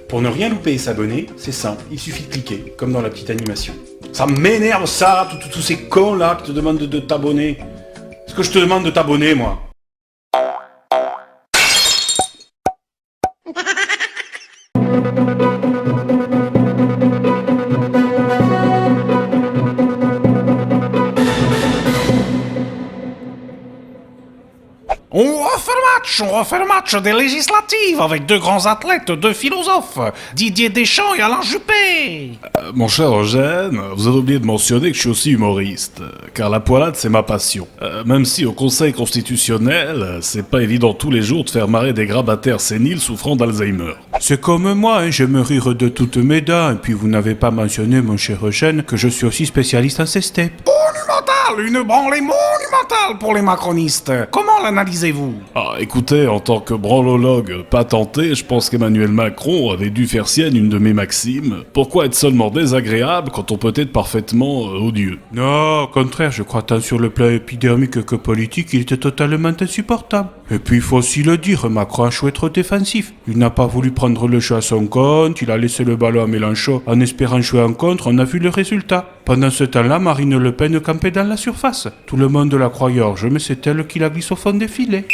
Pour ne rien louper et s'abonner, c'est simple, il suffit de cliquer, comme dans la petite animation. Ça m'énerve ça, tous ces cons là qui te demandent de t'abonner. Est-ce que je te demande de t'abonner, moi? On refait le match des législatives avec deux grands athlètes, deux philosophes, Didier Deschamps et Alain Juppé. Mon cher Eugène, vous avez oublié de mentionner que je suis aussi humoriste, car la poilade c'est ma passion. Même si au Conseil constitutionnel, c'est pas évident tous les jours de faire marrer des grabataires séniles souffrant d'Alzheimer. C'est comme moi, j'aime rire de toutes mes dents, et puis vous n'avez pas mentionné, mon cher Eugène, que je suis aussi spécialiste en C-STEP. Une branlée monumentale pour les macronistes. Comment l'analysez-vous? Écoutez, en tant que branlologue patenté, je pense qu'Emmanuel Macron avait dû faire sienne une de mes maximes. Pourquoi être seulement désagréable quand on peut être parfaitement odieux? Non, au contraire, je crois tant sur le plan épidermique que politique, il était totalement insupportable. Et puis il faut aussi le dire, Macron a choisi trop défensif. Il n'a pas voulu prendre le jeu à son compte, il a laissé le ballon à Mélenchon en espérant jouer en contre, on a vu le résultat. Pendant ce temps-là, Marine Le Pen campait dans la surface. Tout le monde la croyait orge, mais c'est elle qui la glisse au fond des filets.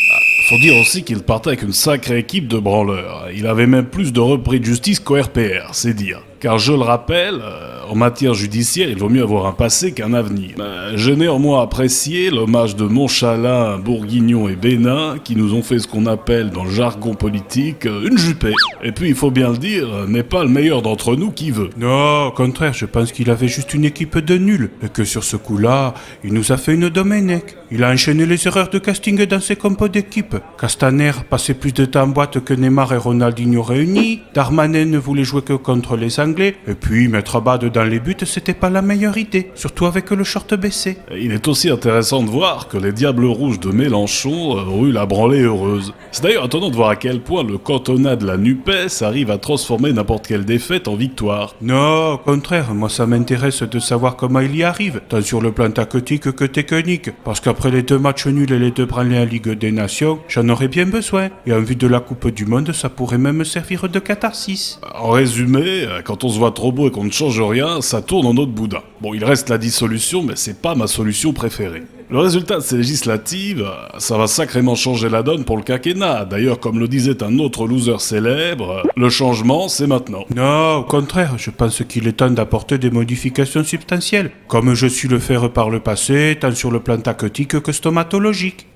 Faut dire aussi qu'il partait avec une sacrée équipe de branleurs. Il avait même plus de repris de justice qu'au RPR, c'est dire. Car je le rappelle, en matière judiciaire, il vaut mieux avoir un passé qu'un avenir. J'ai néanmoins apprécié l'hommage de Montchalin, Bourguignon et Bénin, qui nous ont fait ce qu'on appelle dans le jargon politique une Juppé. Et puis, il faut bien le dire, n'est pas le meilleur d'entre nous qui veut. Non, au contraire, je pense qu'il avait juste une équipe de nuls, et que sur ce coup-là, il nous a fait une Domenech. Il a enchaîné les erreurs de casting dans ses compos d'équipe. Castaner passait plus de temps en boîte que Neymar et Ronaldinho réunis, Darmanin ne voulait jouer que contre les Anglais, et puis mettre Bade dans les buts, c'était pas la meilleure idée, surtout avec le short baissé. Il est aussi intéressant de voir que les Diables Rouges de Mélenchon ont eu la branlée heureuse. C'est d'ailleurs étonnant de voir à quel point le cantonat de la NUPES arrive à transformer n'importe quelle défaite en victoire. Non, au contraire, moi ça m'intéresse de savoir comment il y arrive, tant sur le plan tactique que technique, parce qu'après les 2 matchs nuls et les 2 branlés en Ligue des Nations, j'en aurais bien besoin, et en vue de la Coupe du Monde, ça pourrait même me servir de catharsis. En résumé, quand on se voit trop beau et qu'on ne change rien, ça tourne en autre boudin. Bon, il reste la dissolution, mais c'est pas ma solution préférée. Le résultat de ces législatives, ça va sacrément changer la donne pour le quinquennat. D'ailleurs, comme le disait un autre loser célèbre, le changement, c'est maintenant. Non, au contraire, je pense qu'il est temps d'apporter des modifications substantielles, comme je suis le faire par le passé, tant sur le plan tactique que stomatologique.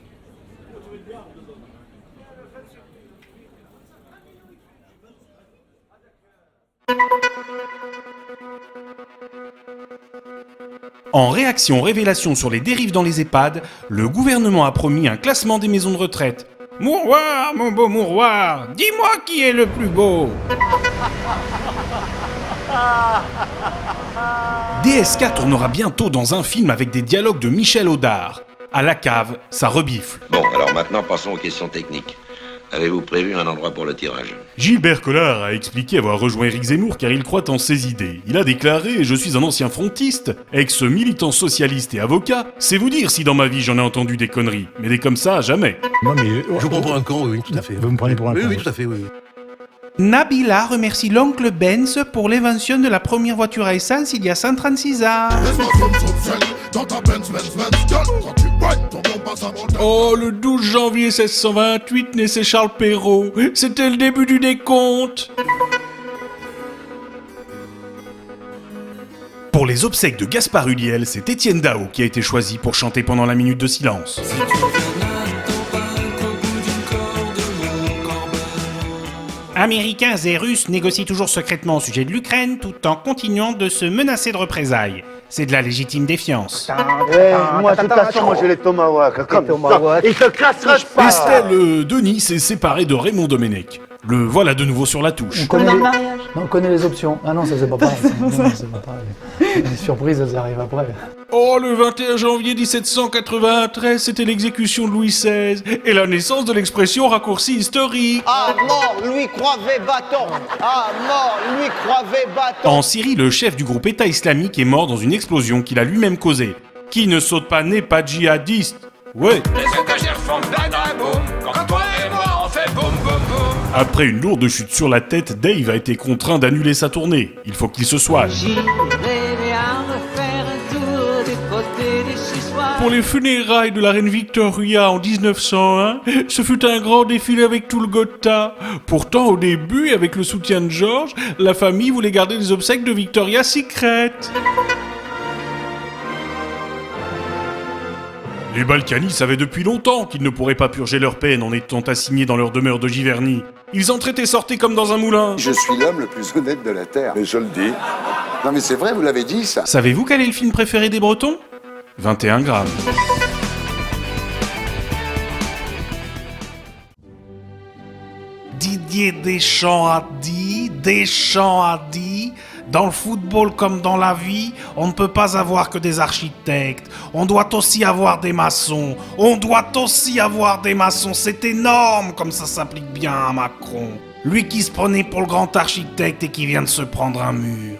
En réaction aux révélations sur les dérives dans les EHPAD, le gouvernement a promis un classement des maisons de retraite. Mouroir, mon beau mouroir, dis-moi qui est le plus beau. DSK tournera bientôt dans un film avec des dialogues de Michel Audard. À la cave, ça rebifle. Bon, alors maintenant passons aux questions techniques. Avez-vous prévu un endroit pour le tirage? Gilbert Collard a expliqué avoir rejoint Éric Zemmour car il croit en ses idées. Il a déclaré « Je suis un ancien frontiste, ex-militant socialiste et avocat. C'est vous dire si dans ma vie j'en ai entendu des conneries. Mais des comme ça, jamais. » Non mais... Je vous prends pour un con, oui, tout à fait. Vous me prenez pour un con. Oui, tout à fait, oui. Nabila remercie l'oncle Benz pour l'invention de la première voiture à essence il y a 136 ans. Oh, le 12 janvier 1628 naissait Charles Perrault. C'était le début du décompte. Pour les obsèques de Gaspard Ulliel, c'est Étienne Dao qui a été choisi pour chanter pendant la minute de silence. Américains et Russes négocient toujours secrètement au sujet de l'Ukraine tout en continuant de se menacer de représailles. C'est de la légitime défiance. Moi, de toute façon, moi j'ai les tomahawks. Comme ça. Il se cassera pas. Estelle Denis s'est séparée de Raymond Domenech. Le voilà de nouveau sur la touche. On connaît les options. Ah non, ça c'est pas pareil. Non, c'est pas pareil. Les surprises, elles arrivent après. Oh, le 21 janvier 1793, c'était l'exécution de Louis XVI et la naissance de l'expression raccourci historique. À mort, lui croivait bâton. À mort, lui croivait bâton. En Syrie, le chef du groupe État islamique est mort dans une explosion qu'il a lui-même causée. Qui ne saute pas n'est pas djihadiste. Ouais. Les étagères font badaboum. Quand toi et moi on fait boum boum boum. Après une lourde chute sur la tête, Dave a été contraint d'annuler sa tournée. Il faut qu'il se soigne. Pour les funérailles de la reine Victoria en 1901, ce fut un grand défilé avec tout le Gotha. Pourtant, au début, avec le soutien de George, la famille voulait garder les obsèques de Victoria secrètes. Les Balkany savaient depuis longtemps qu'ils ne pourraient pas purger leur peine en étant assignés dans leur demeure de Giverny. Ils entraient et sortaient comme dans un moulin. Je suis l'homme le plus honnête de la Terre. Mais je le dis. Non mais c'est vrai, vous l'avez dit ça. Savez-vous quel est le film préféré des Bretons ? 21 grammes. Didier Deschamps a dit, dans le football comme dans la vie, on ne peut pas avoir que des architectes, on doit aussi avoir des maçons, c'est énorme comme ça s'applique bien à Macron. Lui qui se prenait pour le grand architecte et qui vient de se prendre un mur.